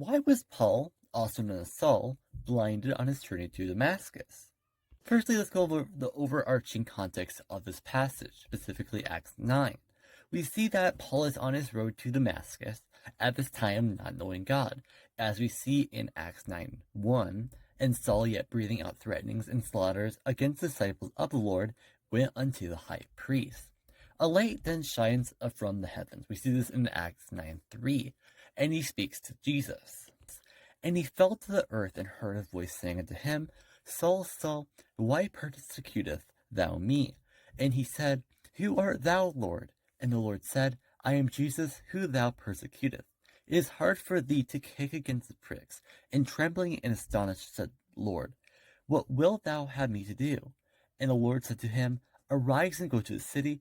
why was Paul, also known as Saul, blinded on his journey to Damascus? Firstly, let's go over the overarching context of this passage, specifically Acts 9. We see that Paul is on his road to Damascus, at this time not knowing God, as we see in Acts 9:1, and Saul, yet breathing out threatenings and slaughters against the disciples of the Lord, went unto the high priest. A light then shines from the heavens. We see this in Acts 9:3, and he speaks to Jesus. And he fell to the earth and heard a voice saying unto him, Saul, Saul, why persecutest thou me? And he said, Who art thou, Lord? And the Lord said, I am Jesus, who thou persecutest. It is hard for thee to kick against the pricks. And trembling and astonished said, Lord, what wilt thou have me to do? And the Lord said to him, Arise and go to the city,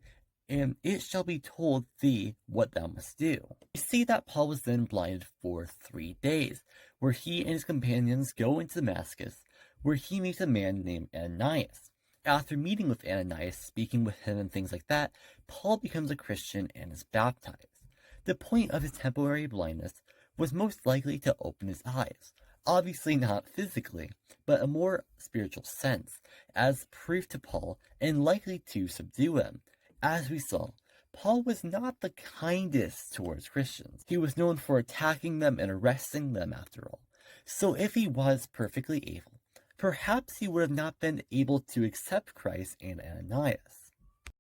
and it shall be told thee what thou must do. We see that Paul was then blinded for 3 days, where he and his companions go into Damascus, where he meets a man named Ananias. After meeting with Ananias, speaking with him and things like that, Paul becomes a Christian and is baptized. The point of his temporary blindness was most likely to open his eyes, obviously not physically, but a more spiritual sense, as proof to Paul and likely to subdue him. As we saw, Paul was not the kindest towards Christians. He was known for attacking them and arresting them after all. So if he was perfectly able, perhaps he would have not been able to accept Christ and Ananias.